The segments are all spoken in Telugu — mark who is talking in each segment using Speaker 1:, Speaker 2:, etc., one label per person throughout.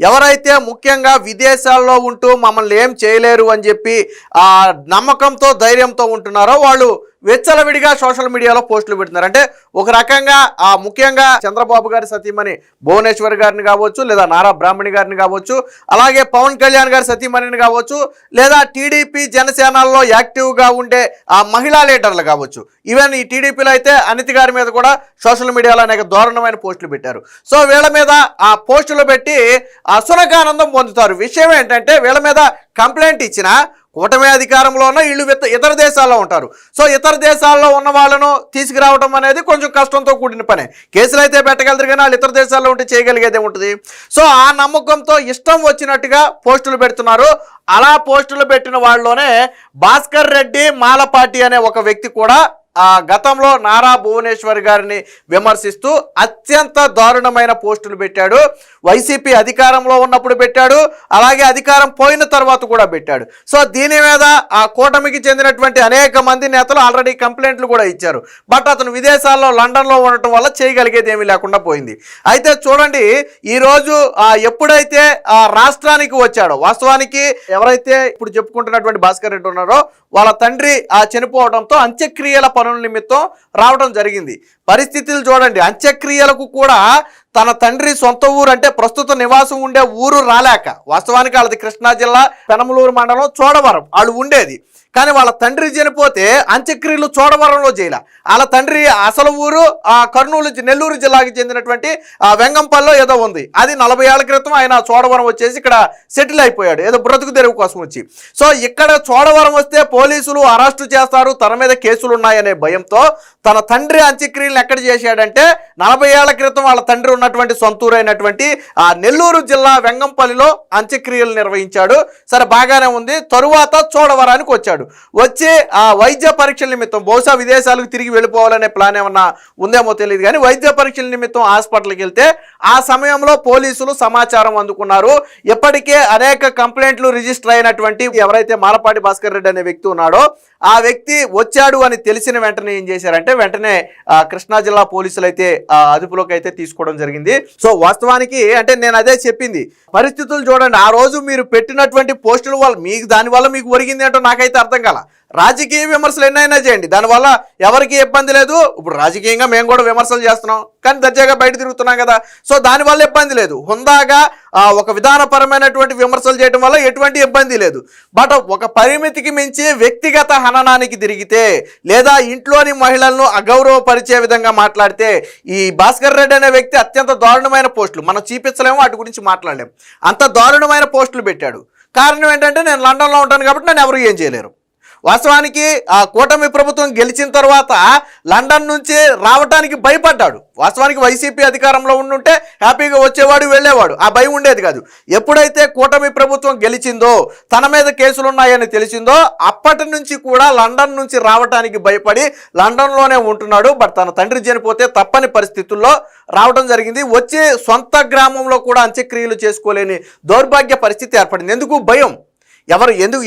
Speaker 1: ఎవరైతే ముఖ్యంగా విదేశాల్లో ఉంటూ మమ్మల్ని ఏం చేయలేరు అని చెప్పి ఆ నమ్మకంతో ధైర్యంతో ఉంటున్నారో వాళ్ళు వెచ్చలవిడిగా సోషల్ మీడియాలో పోస్టులు పెడుతున్నారు. అంటే ఒక రకంగా ముఖ్యంగా చంద్రబాబు గారి సతీమణి భువనేశ్వర్ గారిని కావచ్చు, లేదా నారా బ్రాహ్మణి గారిని కావచ్చు, అలాగే పవన్ కళ్యాణ్ గారి సతీమణిని కావచ్చు, లేదా టీడీపీ జనసేనల్లో యాక్టివ్గా ఉండే మహిళా లీడర్లు కావచ్చు. ఈవెన్ ఈ టీడీపీలో అయితే అనిత గారి మీద కూడా సోషల్ మీడియాలో అనేక దారుణమైన పోస్టులు పెట్టారు. సో వీళ్ళ మీద ఆ పోస్టులు పెట్టి సునకానందం పొందుతారు. విషయం ఏంటంటే వీళ్ళ మీద కంప్లైంట్ ఇచ్చిన కూటమి అధికారంలో ఉన్న వీళ్ళు ఇతర దేశాల్లో ఉంటారు. సో ఇతర దేశాల్లో ఉన్న వాళ్ళను తీసుకురావడం అనేది కొంచెం కష్టంతో కూడిన పనే. కేసులు అయితే పెట్టగలరు కానీ వాళ్ళు ఇతర దేశాల్లో ఉంటే చేయగలిగేదే ఉంటుంది. సో ఆ నమ్మకంతో ఇష్టం వచ్చినట్టుగా పోస్టులు పెడుతున్నారు. అలా పోస్టులు పెట్టిన వాళ్ళలోనే భాస్కర్ రెడ్డి మాలపాటి అనే ఒక వ్యక్తి కూడా గతంలో నారా భువనేశ్వర్ గారిని విమర్శిస్తూ అత్యంత దారుణమైన పోస్టులు పెట్టాడు. వైసీపీ అధికారంలో ఉన్నప్పుడు పెట్టాడు, అలాగే అధికారం పోయిన తర్వాత కూడా పెట్టాడు. సో దీని మీద ఆ కూటమికి చెందినటువంటి అనేక మంది నేతలు ఆల్రెడీ కంప్లైంట్లు కూడా ఇచ్చారు. బట్ అతను విదేశాల్లో లండన్లో ఉండటం వల్ల చేయగలిగేది ఏమీ లేకుండా పోయింది. అయితే చూడండి, ఈరోజు ఎప్పుడైతే రాష్ట్రానికి వచ్చాడో, వాస్తవానికి ఎవరైతే ఇప్పుడు చెప్పుకుంటున్నటువంటి భాస్కర్ రెడ్డి ఉన్నారో వాళ్ళ తండ్రి చనిపోవడంతో అంత్యక్రియల పనుల నిమిత్తం రావడం జరిగింది. పరిస్థితులు చూడండి, అంత్యక్రియలకు కూడా తన తండ్రి సొంత ఊరు అంటే ప్రస్తుత నివాసం ఉండే ఊరు రాలేక, వాస్తవానికి వాళ్ళది కృష్ణా జిల్లా పెనమలూరు మండలం చోడవరం వాళ్ళు ఉండేది. కానీ వాళ్ళ తండ్రి చనిపోతే అంత్యక్రియలు చోడవరంలో చేయాల. వాళ్ళ తండ్రి అసలు ఊరు కర్నూలు నెల్లూరు జిల్లాకి చెందినటువంటి వెంగంపల్లిలో ఏదో ఉంది. అది 40 ఏళ్ల క్రితం ఆయన చోడవరం వచ్చేసి ఇక్కడ సెటిల్ అయిపోయాడు, ఏదో బ్రతుకు తెరువు కోసం వచ్చి. సో ఇక్కడ చోడవరం వస్తే పోలీసులు అరెస్టు చేస్తారు, తన మీద కేసులు ఉన్నాయనే భయంతో తన తండ్రి అంత్యక్రియలను ఎక్కడ చేశాడంటే 40 ఏళ్ల క్రితం వాళ్ళ తండ్రి ఉన్నటువంటి సొంతూరు అయినటువంటి నెల్లూరు జిల్లా వెంగంపల్లిలో అంత్యక్రియలు నిర్వహించాడు. సరే బాగానే ఉంది. తరువాత చోడవరానికి వచ్చాడు. వచ్చి వైద్య పరీక్షల నిమిత్తం, బహుశా విదేశాలకు తిరిగి వెళ్ళిపోవాలనే ప్లాన్ ఏమన్నా ఉందేమో తెలియదు కానీ వైద్య పరీక్షల నిమిత్తం హాస్పిటల్కి వెళ్తే ఆ సమయంలో పోలీసులు సమాచారం అందుకున్నారు. ఇప్పటికే అనేక కంప్లైంట్లు రిజిస్టర్ అయినటువంటి ఎవరైతే మాలపాటి భాస్కర్ రెడ్డి అనే వ్యక్తి ఉన్నాడో ఆ వ్యక్తి వచ్చాడు అని తెలిసిన వెంటనే ఏం చేశారంటే వెంటనే కృష్ణా జిల్లా పోలీసులు అయితే అదుపులోకి అయితే తీసుకోవడం జరిగింది. సో వాస్తవానికి అంటే నేను అదే చెప్పింది, పరిస్థితులు చూడండి. ఆ రోజు మీరు పెట్టినటువంటి పోస్టుల వల్ల మీకు దానివల్ల మీకు ఒరిగింది ఏంటో నాకైతే అర్థం కాల. రాజకీయ విమర్శలు ఎన్నైనా చేయండి, దానివల్ల ఎవరికి ఇబ్బంది లేదు. ఇప్పుడు రాజకీయంగా మేము కూడా విమర్శలు చేస్తున్నాం కానీ దర్జాగా బయట తిరుగుతున్నాం కదా. సో దానివల్ల ఇబ్బంది లేదు. హుందాగా ఒక విధానపరమైనటువంటి విమర్శలు చేయడం వల్ల ఎటువంటి ఇబ్బంది లేదు. బట్ ఒక పరిమితికి మించి వ్యక్తిగత హననానికి తిరిగితే, లేదా ఇంట్లోని మహిళలను అగౌరవపరిచే విధంగా మాట్లాడితే, ఈ భాస్కర్ రెడ్డి అనే వ్యక్తి అత్యంత దారుణమైన పోస్టులు మనం చూపించలేము, వాటి గురించి మాట్లాడలేము, అంత దారుణమైన పోస్టులు పెట్టాడు. కారణం ఏంటంటే నేను లండన్లో ఉంటాను కాబట్టి నన్ను ఎవరు ఏం చేయలేరు. వాస్తవానికి కూటమి ప్రభుత్వం గెలిచిన తర్వాత లండన్ నుంచి రావడానికి భయపడ్డాడు. వాస్తవానికి వైసీపీ అధికారంలో ఉండుంటే హ్యాపీగా వచ్చేవాడు, వెళ్ళేవాడు, ఆ భయం ఉండేది కాదు. ఎప్పుడైతే కూటమి ప్రభుత్వం గెలిచిందో, తన మీద కేసులు ఉన్నాయని తెలిసిందో అప్పటి నుంచి కూడా లండన్ నుంచి రావడానికి భయపడి లండన్లోనే ఉంటున్నాడు. బట్ తన తండ్రి చనిపోతే తప్పని పరిస్థితుల్లో రావడం జరిగింది. వచ్చి సొంత గ్రామంలో కూడా అంత్యక్రియలు చేసుకోలేని దౌర్భాగ్య పరిస్థితి ఏర్పడింది. ఎందుకు భయం?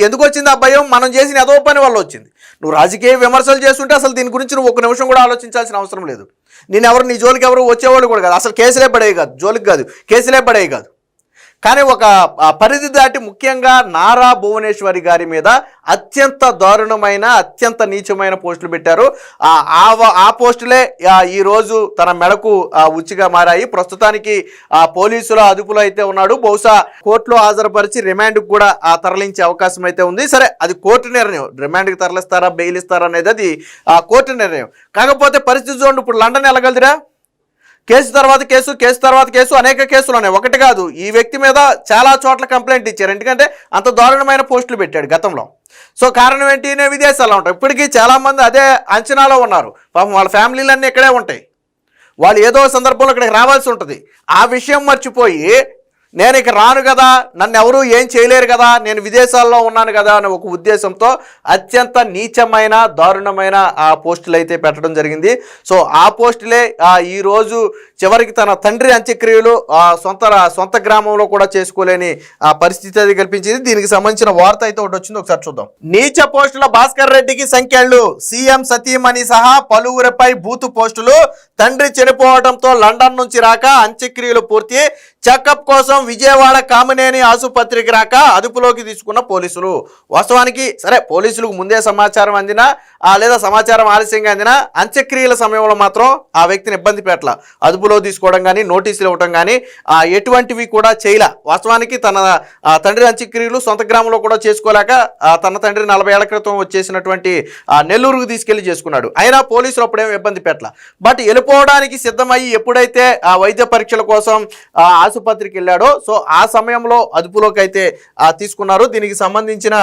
Speaker 1: ఎందుకు వచ్చింది ఆ భయం? మనం చేసిన ఏదో పని వల్ల వచ్చింది. నువ్వు రాజకీయ విమర్శలు చేస్తుంటే అసలు దీని గురించి నువ్వు ఒక నిమిషం కూడా ఆలోచించాల్సిన అవసరం లేదు. నీ జోలికి ఎవరు వచ్చేవాళ్ళు కూడా కాదు, అసలు కేసులే పడేవి కాదు, జోలికి కాదు కేసులే పడేవి కాదు. కానీ ఒక పరిధి దాటి ముఖ్యంగా నారా భువనేశ్వరి గారి మీద అత్యంత దారుణమైన అత్యంత నీచమైన పోస్టులు పెట్టారు. ఆ పోస్టులే ఈరోజు తన మెడకు ఉచ్చిగా మారాయి. ప్రస్తుతానికి పోలీసుల అదుపులో అయితే ఉన్నాడు. బహుశా కోర్టులో హాజరుపరిచి రిమాండ్కి కూడా తరలించే అవకాశం అయితే ఉంది. సరే అది కోర్టు నిర్ణయం, రిమాండ్కి తరలిస్తారా బెయిల్ ఇస్తారా అనేది అది కోర్టు నిర్ణయం. కాకపోతే పరిస్థితి చూడండి, ఇప్పుడు లండన్ వెళ్ళగలదురా? కేసు తర్వాత కేసు, కేసు తర్వాత కేసు, అనేక కేసులు ఉన్నాయి, ఒకటి కాదు. ఈ వ్యక్తి మీద చాలా చోట్ల కంప్లైంట్ ఇచ్చారు, ఎందుకంటే అంత దారుణమైన పోస్టులు పెట్టాడు గతంలో. సో కారణం ఏంటి? నేను విదేశాల్లో ఉంటాను. ఇప్పటికీ చాలామంది అదే అంచనాలో ఉన్నారు. పాపం వాళ్ళ ఫ్యామిలీలన్నీ ఇక్కడే ఉంటాయి, వాళ్ళు ఏదో సందర్భంలో ఇక్కడికి రావాల్సి ఉంటుంది. ఆ విషయం మర్చిపోయి నేను ఇక రాను కదా, నన్ను ఎవరు ఏం చేయలేరు కదా, నేను విదేశాల్లో ఉన్నాను కదా అనే ఒక ఉద్దేశంతో అత్యంత నీచమైన దారుణమైన ఆ పోస్టులు అయితే పెట్టడం జరిగింది. సో ఆ పోస్టులే ఈరోజు చివరికి తన తండ్రి అంత్యక్రియలు సొంత గ్రామంలో కూడా చేసుకోలేని పరిస్థితి అది కల్పించింది. దీనికి సంబంధించిన వార్త అయితే ఒకటి వచ్చింది, ఒకసారి చూద్దాం. నీచ పోస్టుల భాస్కర్ రెడ్డికి సంఖ్యలు, సీఎం సతీమణి సహా పలువురిపై బూతు పోస్టులు, తండ్రి చనిపోవడంతో లండన్ నుంచి రాక అంత్యక్రియలు పూర్తి, చెకప్ కోసం విజయవాడ కామినేని ఆసుపత్రికి రాక అదుపులోకి తీసుకున్న పోలీసులు. వాస్తవానికి సరే పోలీసులకు ముందే సమాచారం అందినా లేదా సమాచారం ఆలస్యంగా అందినా అంత్యక్రియల సమయంలో మాత్రం ఆ వ్యక్తిని ఇబ్బంది పెట్టల. అదుపులో తీసుకోవడం కానీ నోటీసులు ఇవ్వడం కానీ ఎటువంటివి కూడా చేయలే. వాస్తవానికి తన తండ్రి అంత్యక్రియలు సొంత గ్రామంలో కూడా చేసుకోలేక తన తండ్రి 40 ఏళ్ల క్రితం వచ్చేసినటువంటి నెల్లూరుకు తీసుకెళ్లి చేసుకున్నాడు. అయినా పోలీసులు అప్పుడేమో ఇబ్బంది పెట్టల. బట్ వెళ్ళిపోవడానికి సిద్ధమయ్యి ఎప్పుడైతే ఆ వైద్య పరీక్షల కోసం ఆసుపత్రికి వెళ్ళాడో సో ఆ సమయంలో అదుపులోకి అయితే తీసుకున్నారు. దీనికి సంబంధించిన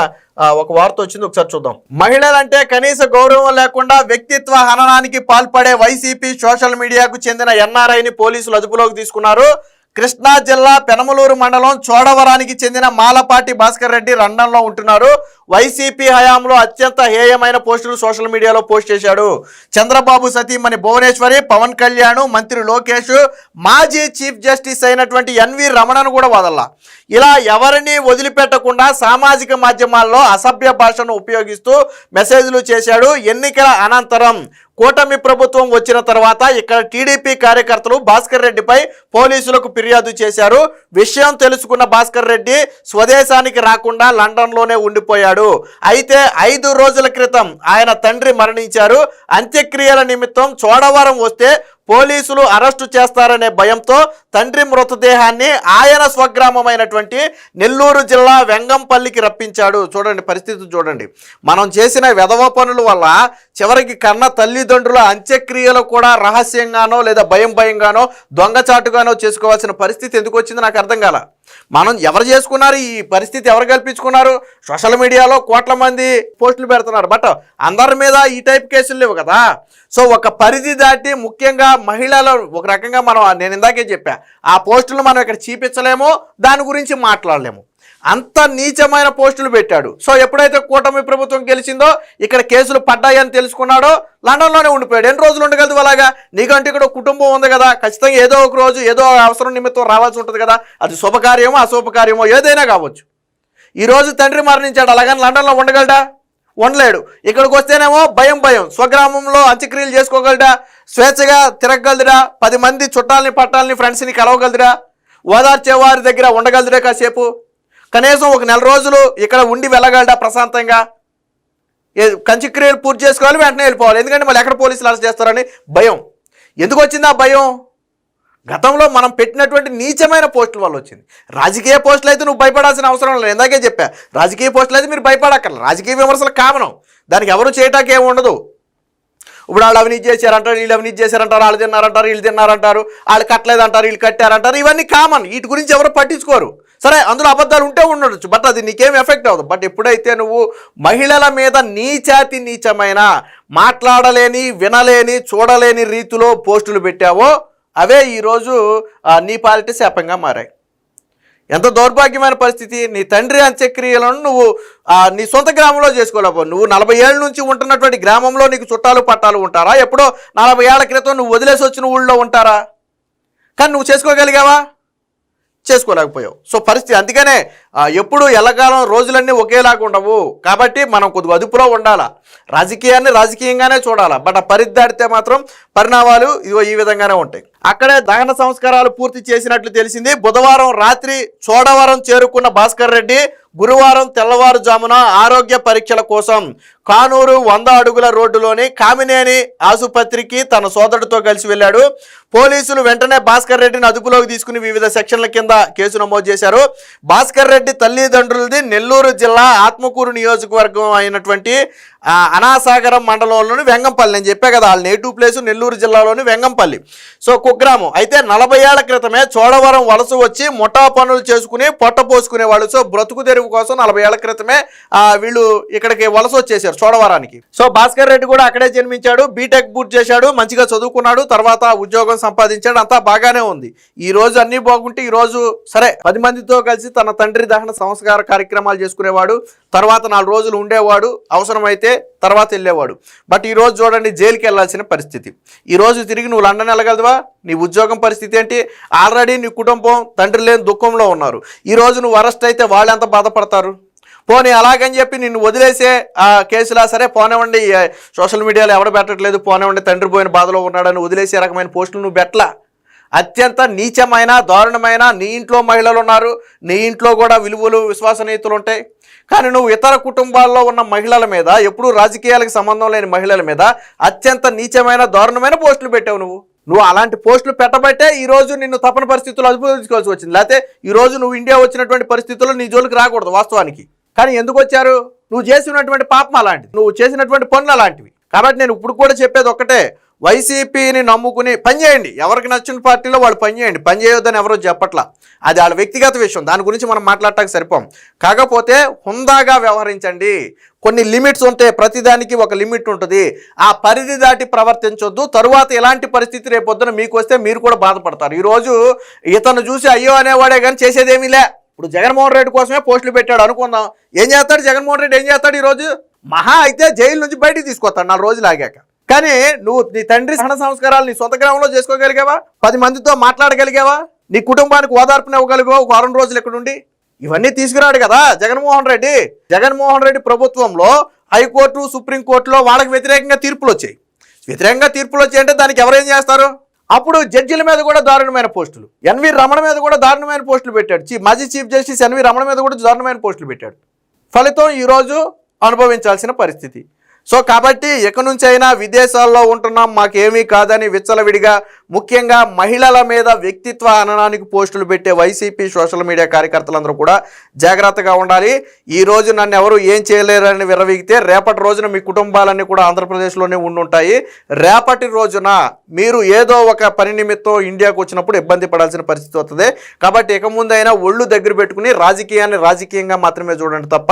Speaker 1: ఒక వార్త వచ్చింది, ఒకసారి చూద్దాం. మహిళలంటే కనీస గౌరవం లేకుండా వ్యక్తిత్వ హననానికి పాల్పడే వైసీపీ సోషల్ మీడియాకు చెందిన ఎన్ఆర్ఐని పోలీసులు అదుపులోకి తీసుకున్నారు. కృష్ణా జిల్లా పెనమలూరు మండలం చోడవరానికి చెందిన మాలపాటి భాస్కర్ రెడ్డి లండన్లో ఉంటున్నారు. వైసీపీ హయాంలో అత్యంత హేయమైన పోస్టులు సోషల్ మీడియాలో పోస్ట్ చేశాడు. చంద్రబాబు సతీమణి భువనేశ్వరి, పవన్ కళ్యాణ్, మంత్రి లోకేష్, మాజీ చీఫ్ జస్టిస్ అయినటువంటి ఎన్వి రమణను కూడా వదల్లా. ఇలా ఎవరిని వదిలిపెట్టకుండా సామాజిక మాధ్యమాల్లో అసభ్య భాషను ఉపయోగిస్తూ మెసేజ్లు చేశాడు. ఎన్నికల అనంతరం కూటమి ప్రభుత్వం వచ్చిన తర్వాత ఇక్కడ టీడీపీ కార్యకర్తలు భాస్కర్ రెడ్డిపై పోలీసులకు ఫిర్యాదు చేశారు. విషయం తెలుసుకున్న భాస్కర్ రెడ్డి స్వదేశానికి రాకుండా లండన్లోనే ఉండిపోయాడు. అయితే 5 రోజుల క్రితం ఆయన తండ్రి మరణించారు. అంత్యక్రియల నిమిత్తం చోడవరం వస్తే పోలీసులు అరెస్టు చేస్తారనే భయంతో తండ్రి మృతదేహాన్ని ఆయన స్వగ్రామమైనటువంటి నెల్లూరు జిల్లా వెంగంపల్లికి రప్పించాడు. చూడండి పరిస్థితి చూడండి. మనం చేసిన వెధవ పనుల వల్ల చివరికి కన్న తల్లిదండ్రుల అంత్యక్రియలు కూడా రహస్యంగానో లేదా భయంగానో దొంగచాటుగానో చేసుకోవాల్సిన పరిస్థితి ఎందుకు వచ్చింది నాకు అర్థం కాల. మనం ఎవరు చేసుకున్నారు? ఈ పరిస్థితి ఎవరు కల్పించుకున్నారు? సోషల్ మీడియాలో కోట్ల మంది పోస్టులు పెడుతున్నారు. బట్ అందరి మీద ఈ టైప్ కేసులు లేవు కదా. సో ఒక పరిధి దాటి ముఖ్యంగా మహిళలు ఒక రకంగా నేను ఇందాకే చెప్పా, ఆ పోస్టులు మనం ఇక్కడ చూపించలేము, దాని గురించి మాట్లాడలేము. అంత నీచమైన పోస్టులు పెట్టాడు. సో ఎప్పుడైతే కూటమి ప్రభుత్వం గెలిచిందో ఇక్కడ కేసులు పడ్డాయని తెలుసుకున్నాడో లండన్లోనే ఉండిపోయాడు. ఎన్ని రోజులు ఉండగలదు అలాగా? నీకంటే ఇక్కడ కుటుంబం ఉంది కదా, ఖచ్చితంగా ఏదో ఒక రోజు ఏదో అవసరం నిమిత్తం రావాల్సి ఉంటుంది కదా. అది శుభకార్యమో అశుభకార్యమో ఏదైనా కావచ్చు. ఈరోజు తండ్రి మరణించాడు, అలాగని లండన్లో ఉండగలడా? ఉండలేడు. ఇక్కడికి వస్తేనేమో భయం. స్వగ్రామంలో అంత్యక్రియలు చేసుకోగలడా? స్వేచ్ఛగా తిరగగలదురా? 10 మంది చుట్టాలని పట్టాలని ఫ్రెండ్స్ని కలవగలదురా? ఓదార్చే వారి దగ్గర ఉండగలదురా? కాసేపు కనీసం ఒక 4 రోజులు ఇక్కడ ఉండి వెళ్ళగలడా ప్రశాంతంగా? అంత్యక్రియలు పూర్తి చేసుకోవాలి, వెంటనే వెళ్ళిపోవాలి. ఎందుకంటే మళ్ళీ ఎక్కడ పోలీసులు అరెస్ట్ చేస్తారని భయం. ఎందుకు వచ్చింది ఆ భయం? గతంలో మనం పెట్టినటువంటి నీచమైన పోస్టుల వల్ల వచ్చింది. రాజకీయ పోస్టులు అయితే నువ్వు భయపడాల్సిన అవసరం లేదు. ఇందాకే చెప్పా, రాజకీయ పోస్టులు అయితే మీరు భయపడక్కర్లేదు. రాజకీయ విమర్శలు కామనం, దానికి ఎవరు చేయటానికి ఏమి ఉండదు. ఇప్పుడు వాళ్ళు అవినీతి చేశారంటారు, వీళ్ళు అవినీతి చేశారంటారు, వాళ్ళు తిన్నారంటారు, వీళ్ళు తిన్నారంటారు, వాళ్ళు కట్టలేదంటారు, వీళ్ళు కట్టారంటారు. ఇవన్నీ కామన్, వీటి గురించి ఎవరు పట్టించుకోరు. సరే అందులో అబద్ధాలు ఉంటే ఉండొచ్చు, బట్ అది నీకేం ఎఫెక్ట్ అవ్వదు. బట్ ఎప్పుడైతే నువ్వు మహిళల మీద నీచమైన మాట్లాడలేని, వినలేని, చూడలేని రీతిలో పోస్టులు పెట్టావో అవే ఈరోజు నీ పాలిట శాపంగా మారాయి. ఎంత దౌర్భాగ్యమైన పరిస్థితి. నీ తండ్రి అంత్యక్రియలను నువ్వు నీ సొంత గ్రామంలో చేసుకోలేవు. నువ్వు 40 ఏళ్ళ నుంచి ఉంటున్నటువంటి గ్రామంలో నీకు చుట్టాలు పట్టాలు ఉంటారా? ఎప్పుడో 40 ఏళ్ల క్రితం నువ్వు వదిలేసి వచ్చిన ఊళ్ళో ఉంటారా? కానీ నువ్వు చేసుకోగలిగావా? చేసుకోలేకపోయావు. సో పరిస్థితి అందుకనే ఎప్పుడు ఎల్లకాలం రోజులన్నీ ఒకేలాగా ఉండవు. కాబట్టి మనం కొద్దిగా అదుపులో ఉండాలా. రాజకీయాన్ని రాజకీయంగానే చూడాలా. బట్ ఆ పరిధి దాటితే మాత్రం పరిణామాలు ఇదిగో ఈ విధంగానే ఉంటాయి. అక్కడే దహన సంస్కారాలు పూర్తి చేసినట్లు తెలిసింది. బుధవారం రాత్రి చోడవరం చేరుకున్న భాస్కర్ రెడ్డి గురువారం తెల్లవారుజామున ఆరోగ్య పరీక్షల కోసం కానూరు 100 అడుగుల రోడ్డులోని కామినేని ఆసుపత్రికి తన సోదరుడితో కలిసి వెళ్ళాడు. పోలీసులు వెంటనే భాస్కర్ రెడ్డిని అదుపులోకి తీసుకుని వివిధ సెక్షన్ల కింద కేసు నమోదు చేశారు. భాస్కర్ రెడ్డి తల్లిదండ్రులది నెల్లూరు జిల్లా ఆత్మకూరు నియోజకవర్గం అయినటువంటి అనాసాగరం మండలంలోని వెంగంపల్లి. నేను చెప్పా కదా, వాళ్ళ నేటివ్ ప్లేసు నెల్లూరు జిల్లాలోని వెంగంపల్లి. సో కుగ్రామం. అయితే 40 ఏళ్ల క్రితమే చోడవరం వలస వచ్చి ముఠా పనులు చేసుకుని పొట్ట పోసుకునేవాళ్ళు. సో బ్రతుకు తెరువు కోసం 40 ఏళ్ల క్రితమే వీళ్ళు ఇక్కడికి వలస వచ్చేసారు చోడవరానికి. సో భాస్కర్ రెడ్డి కూడా అక్కడే జన్మించాడు, బీటెక్ పూర్తి చేశాడు, మంచిగా చదువుకున్నాడు, తర్వాత ఉద్యోగం సంపాదించాడు, అంతా బాగానే ఉంది. ఈ రోజు అన్ని బాగుంటే ఈ రోజు సరే 10 మందితో కలిసి తన తండ్రి దహన సంస్కార కార్యక్రమాలు చేసుకునేవాడు. తర్వాత 4 రోజులు ఉండేవాడు, అవసరమైతే తర్వాత వెళ్ళేవాడు. బట్ ఈ రోజు చూడండి, జైలుకి వెళ్ళాల్సిన పరిస్థితి. ఈ రోజు తిరిగి నువ్వు లండన్ వెళ్ళగలవా? నీ ఉద్యోగం పరిస్థితి ఏంటి? ఆల్రెడీ నీ కుటుంబం తండ్రి లేని దుఃఖంలో ఉన్నారు. ఈ రోజు నువ్వు అరెస్ట్ అయితే వాళ్ళు ఎంత బాధపడతారు? పోనీ అలాగని చెప్పి నిన్ను వదిలేసే కేసులా సరే పోనివ్వండి, సోషల్ మీడియాలో ఎవరు పెట్టట్లేదు, పోనివ్వండి తండ్రి పోయిన బాధలో ఉన్నాడని వదిలేసే రకమైన పోస్టులు నువ్వు పెట్టలా. అత్యంత నీచమైన దారుణమైన నీ ఇంట్లో మహిళలు ఉన్నారు, నీ ఇంట్లో కూడా విలువలు విశ్వసనీయతలు ఉంటాయి. కానీ నువ్వు ఇతర కుటుంబాల్లో ఉన్న మహిళల మీద, ఎప్పుడూ రాజకీయాలకు సంబంధం లేని మహిళల మీద అత్యంత నీచమైన దారుణమైన పోస్టులు పెట్టావు. నువ్వు అలాంటి పోస్టులు పెట్టబట్టే ఈరోజు నిన్ను తప్పని పరిస్థితుల్లో అనుభవించుకోవాల్సి వచ్చింది. లేకపోతే ఈరోజు నువ్వు ఇండియా వచ్చినటువంటి పరిస్థితుల్లో నీ జోలికి రాకూడదు వాస్తవానికి. కానీ ఎందుకు వచ్చారు? నువ్వు చేసినటువంటి పాపం అలాంటిది, నువ్వు చేసినటువంటి పనులు అలాంటివి. కాబట్టి నేను ఇప్పుడు కూడా చెప్పేది ఒక్కటే, వైసీపీని నమ్ముకుని పనిచేయండి. ఎవరికి నచ్చిన పార్టీలో వాళ్ళు పనిచేయండి, పని చేయొద్దని ఎవరో చెప్పట్లా. అది వాళ్ళ వ్యక్తిగత విషయం, దాని గురించి మనం మాట్లాడటానికి సరిపోం. కాకపోతే హుందాగా వ్యవహరించండి. కొన్ని లిమిట్స్ ఉంటాయి, ప్రతిదానికి ఒక లిమిట్ ఉంటుంది. ఆ పరిధి దాటి ప్రవర్తించొద్దు. తరువాత ఇలాంటి పరిస్థితి రేపొద్దున మీకు వస్తే మీరు కూడా బాధపడతారు. ఈరోజు ఇతను చూసి అయ్యో అనేవాడే కానీ చేసేదేమీ లే. ఇప్పుడు జగన్మోహన్ రెడ్డి కోసమే పోస్టులు పెట్టాడు అనుకుందాం. ఏం చేస్తాడు జగన్మోహన్ రెడ్డి? ఏం చేస్తాడు ఈరోజు? మహా అయితే జైలు నుంచి బయటికి తీసుకొస్తాడు 4 రోజులు ఆగాక. కానీ నువ్వు నీ తండ్రి సహన సంస్కారాలు నీ సొంత గ్రామంలో చేసుకోగలిగావా? 10 మందితో మాట్లాడగలిగావా? నీ కుటుంబానికి ఓదార్పుని ఇవ్వగలిగావా ఒక 4 రోజులు ఇక్కడుండి? ఇవన్నీ తీసుకురాడు కదా జగన్మోహన్ రెడ్డి. జగన్మోహన్ రెడ్డి ప్రభుత్వంలో హైకోర్టు, సుప్రీంకోర్టులో వాళ్ళకి వ్యతిరేకంగా తీర్పులు వచ్చాయి. వ్యతిరేకంగా తీర్పులు వచ్చాయంటే దానికి ఎవరేం చేస్తారు? అప్పుడు జడ్జిల మీద కూడా దారుణమైన పోస్టులు, ఎన్వి రమణ మీద కూడా దారుణమైన పోస్టులు పెట్టాడు. మాజీ చీఫ్ జస్టిస్ ఎన్వి రమణ మీద కూడా దారుణమైన పోస్టులు పెట్టాడు. ఫలితం ఈరోజు అనుభవించాల్సిన పరిస్థితి. సో కాబట్టి ఇక నుంచి అయినా విదేశాల్లో ఉంటున్నాం మాకేమీ కాదని విచ్చలవిడిగా, ముఖ్యంగా మహిళల మీద వ్యక్తిత్వ హననానికి పోస్టులు పెట్టే వైసీపీ సోషల్ మీడియా కార్యకర్తలందరూ కూడా జాగ్రత్తగా ఉండాలి. ఈ రోజు నన్ను ఎవరు ఏం చేయలేరని విర్రవీగితే రేపటి రోజున మీ కుటుంబాలన్నీ కూడా ఆంధ్రప్రదేశ్లోనే ఉండుంటాయి. రేపటి రోజున మీరు ఏదో ఒక పని నిమిత్తం ఇండియాకు వచ్చినప్పుడు ఇబ్బంది పడాల్సిన పరిస్థితి వస్తుంది. కాబట్టి ఇక ముందైనా ఒళ్ళు దగ్గర పెట్టుకుని రాజకీయాన్ని రాజకీయంగా మాత్రమే చూడండి తప్ప